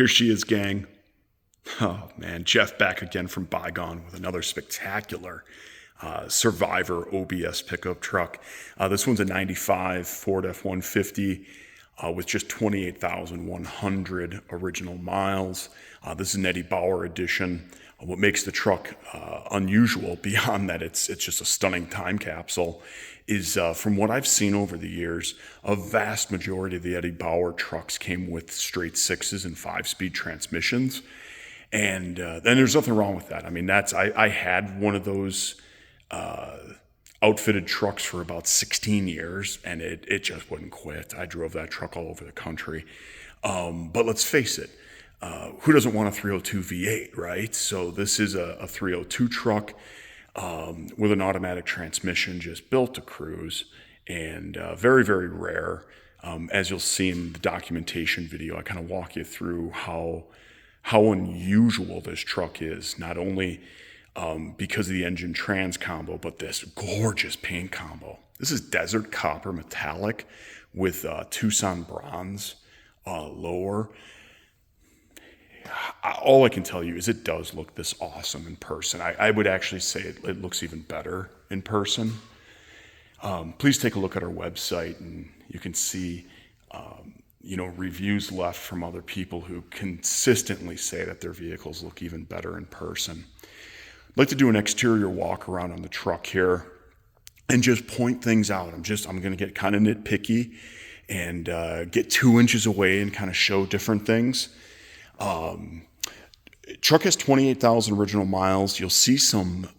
Here she is, gang. Oh, man. Jeff back again from Bygone with another spectacular Survivor OBS pickup truck. This one's a 95 Ford F-150 with just 28,100 original miles. This is an Eddie Bauer edition. What makes the truck unusual, beyond that it's just a stunning time capsule, is from what I've seen over the years, a vast majority of the Eddie Bauer trucks came with straight 6s and 5-speed transmissions. And then there's nothing wrong with that. I mean, I had one of those outfitted trucks for about 16 years, and it just wouldn't quit. I drove that truck all over the country. But let's face it, who doesn't want a 302 V8, right? So this is a 302 truck with an automatic transmission, just built to cruise, and very, very rare. As you'll see in the documentation video, I kind of walk you through how unusual this truck is, not only because of the engine trans combo, but this gorgeous paint combo. This is desert copper metallic with Tucson bronze lower. All I can tell you is it does look this awesome in person. I would actually say it looks even better in person. Please take a look at our website, and you can see reviews left from other people who consistently say that their vehicles look even better in person. I'd like to do an exterior walk around on the truck here and just point things out. I'm going to get kind of nitpicky and get 2 inches away and kind of show different things. Truck has 28,000 original miles. You'll see some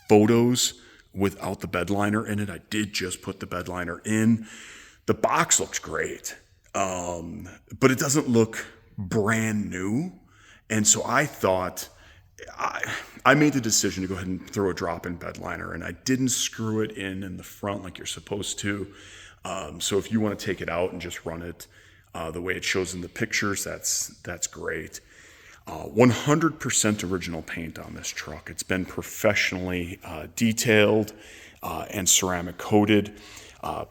photos without the bed liner in it. I did just put the bed liner in. The box looks great, but it doesn't look brand new. And so I thought, I made the decision to go ahead and throw a drop-in bed liner, and I didn't screw it in the front like you're supposed to. So if you want to take it out and just run it the way it shows in the pictures, that's great. 100% original paint on this truck. It's been professionally detailed and ceramic coated.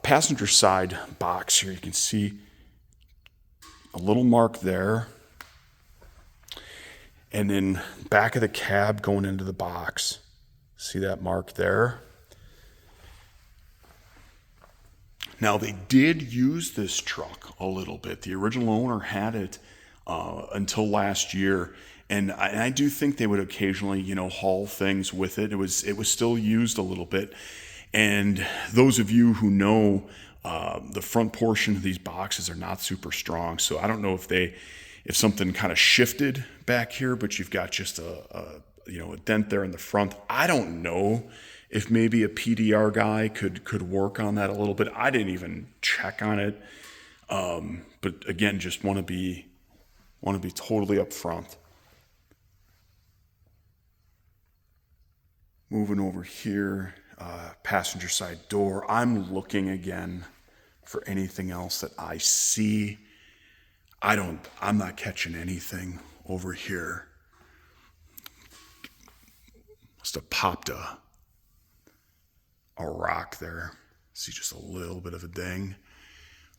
Passenger side box here, you can see a little mark there. And then back of the cab going into the box. See that mark there? Now, they did use this truck a little bit. The original owner had it until last year. And I do think they would occasionally, haul things with it. It was still used a little bit. And those of you who know, the front portion of these boxes are not super strong. So I don't know if something kind of shifted back here, but you've got just a dent there in the front. I don't know if maybe a PDR guy could work on that a little bit. I didn't even check on it. But again, just want to be totally upfront. Moving over here, passenger side door. I'm looking again for anything else that I see. I'm not catching anything over here. Must have popped a rock there. See just a little bit of a ding.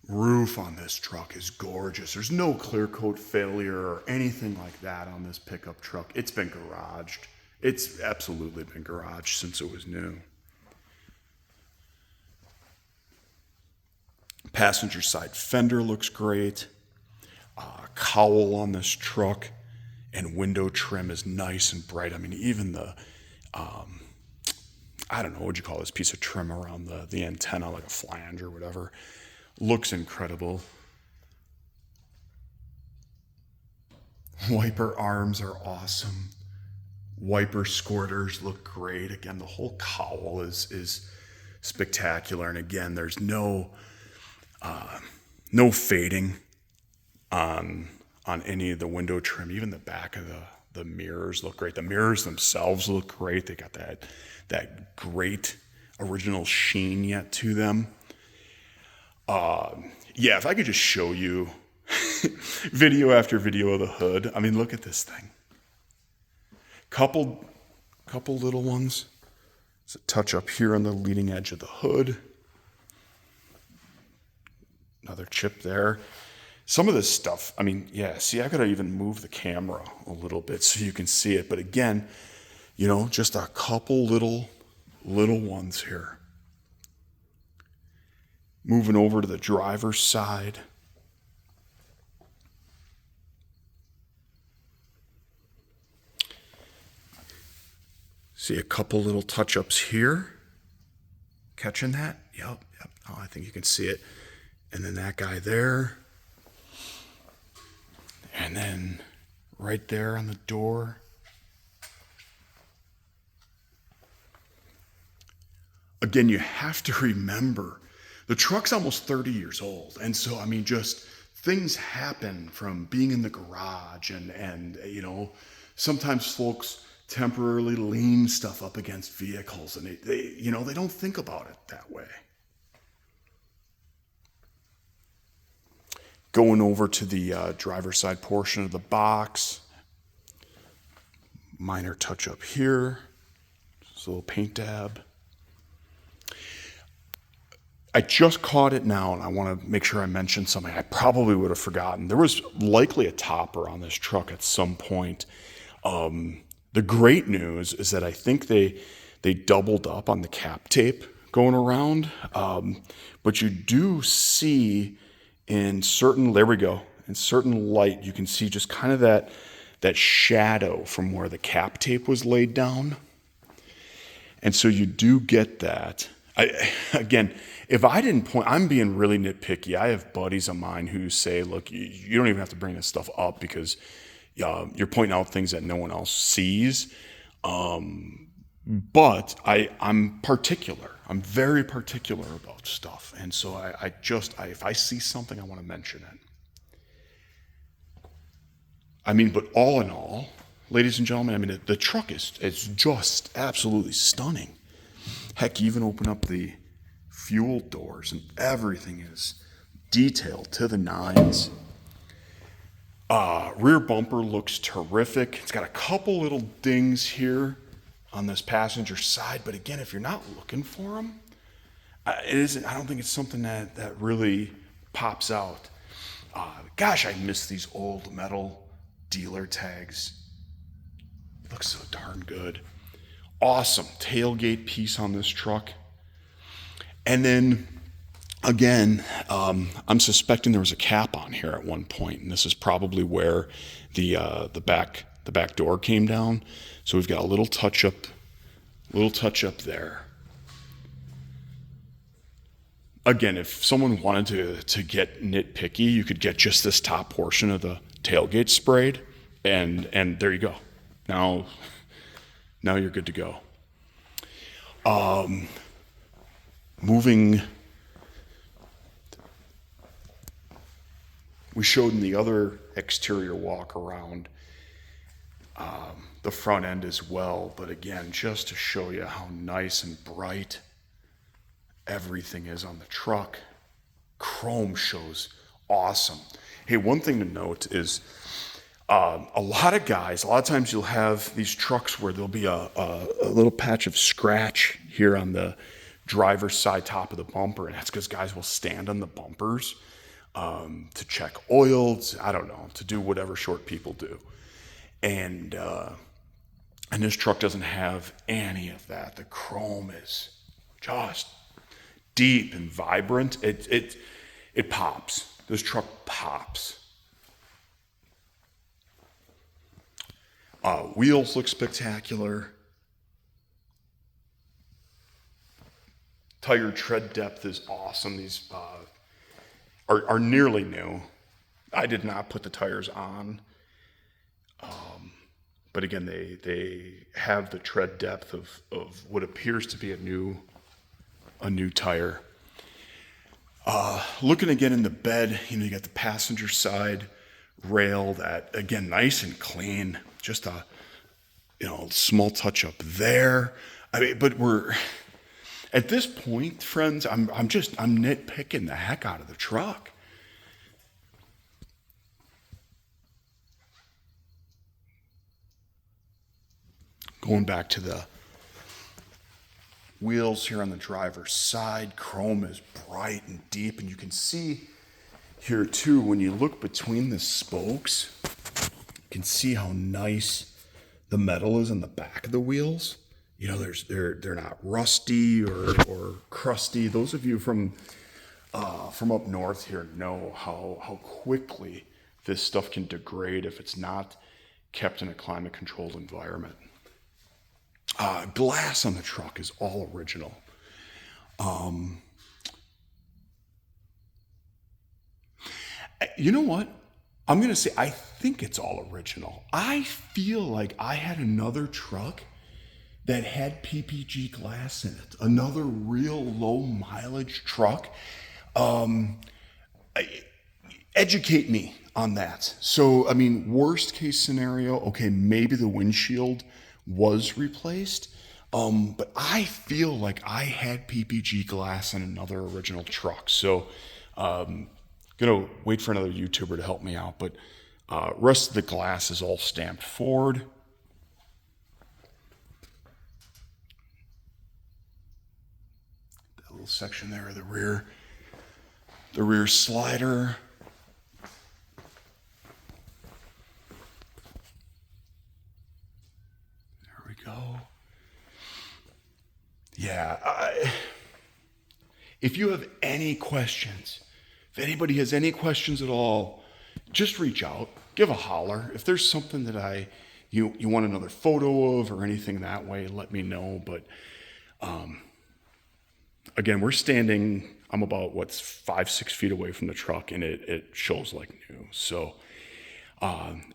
Roof on this truck is gorgeous. There's no clear coat failure or anything like that on this pickup truck. It's been garaged. It's absolutely been garaged since it was new. Passenger side fender looks great. Cowl on this truck and window trim is nice and bright. I mean, even the, I don't know, what would you call this piece of trim around the antenna, like a flange or whatever, looks incredible. Wiper arms are awesome. Wiper squirters look great. Again, the whole cowl is spectacular. And again, there's no fading on any of the window trim. Even the back of the mirrors look great. The mirrors themselves look great. They got that great original sheen yet to them. If I could just show you video after video of the hood. I mean, look at this thing. Couple little ones. There's a touch up here on the leading edge of the hood. Another chip there. Some of this stuff, I mean, yeah, see, I gotta even move the camera a little bit so you can see it. But again, you know, just a couple little ones here. Moving over to the driver's side. See a couple little touch-ups here. Catching that? Yep. Oh, I think you can see it. And then that guy there. And then right there on the door. Again, you have to remember, the truck's almost 30 years old. And so, I mean, just things happen from being in the garage and you know, sometimes folks temporarily lean stuff up against vehicles and they you know, they don't think about it that way. Going over to the driver's side portion of the box. Minor touch up here. Just a little paint dab. I just caught it now, and I want to make sure I mention something I probably would have forgotten. There was likely a topper on this truck at some point. The great news is that I think they doubled up on the cap tape going around, but you do see in certain, there we go, in certain light, you can see just kind of that shadow from where the cap tape was laid down. And so you do get that. Again, if I didn't point, I'm being really nitpicky. I have buddies of mine who say, look, you don't even have to bring this stuff up because you're pointing out things that no one else sees. But I'm particular. I'm very particular about stuff. And so if I see something, I want to mention it. I mean, but all in all, ladies and gentlemen, I mean, the truck is just absolutely stunning. Heck, even open up the fuel doors and everything is detailed to the nines. Rear bumper looks terrific. It's got a couple little dings here on this passenger side, but again, if you're not looking for them, I don't think it's something that really pops out. Gosh, I miss these old metal dealer tags. It looks so darn good. Awesome tailgate piece on this truck. And then again, I'm suspecting there was a cap on here at one point, and this is probably where the back door came down. So we've got a little touch up there. Again, if someone wanted to get nitpicky, you could get just this top portion of the tailgate sprayed, and there you go. Now you're good to go. Moving, we showed in the other exterior walk around the front end as well, but again, just to show you how nice and bright everything is on the truck. Chrome shows awesome. Hey, one thing to note is a lot of times you'll have these trucks where there'll be a little patch of scratch here on the driver's side top of the bumper, and that's because guys will stand on the bumpers to check oil, I don't know, to do whatever short people do. And this truck doesn't have any of that. The chrome is just deep and vibrant. It pops. This truck pops. Wheels look spectacular. Tire tread depth is awesome. These are nearly new. I did not put the tires on. But again, they have the tread depth of what appears to be a new tire. Looking again in the bed, you got the passenger side rail that, again, nice and clean. Just a small touch up there. I mean, but we're at this point, friends. I'm nitpicking the heck out of the truck. Going back to the wheels here on the driver's side, chrome is bright and deep, and you can see here too, when you look between the spokes, you can see how nice the metal is on the back of the wheels. You know, they're not rusty or crusty. Those of you from up north here know how quickly this stuff can degrade if it's not kept in a climate-controlled environment. Glass on the truck is all original. You know what? I'm going to say I think it's all original. I feel like I had another truck that had PPG glass in it. Another real low mileage truck. Educate me on that. So, I mean, worst case scenario, okay, maybe the windshield was replaced. But I feel like I had PPG glass in another original truck. So, gonna wait for another YouTuber to help me out, but rest of the glass is all stamped Ford. That little section there of the rear slider. There we go. Yeah, if you have any questions, if anybody has any questions at all, just reach out, give a holler. If there's something that you want another photo of or anything that way, let me know. But again, we're standing, I'm about 5-6 feet away from the truck, and it shows like new. So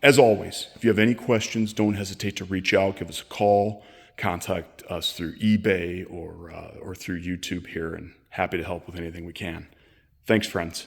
as always, if you have any questions, don't hesitate to reach out, give us a call, contact us through eBay or through YouTube here, and happy to help with anything we can. Thanks, friends.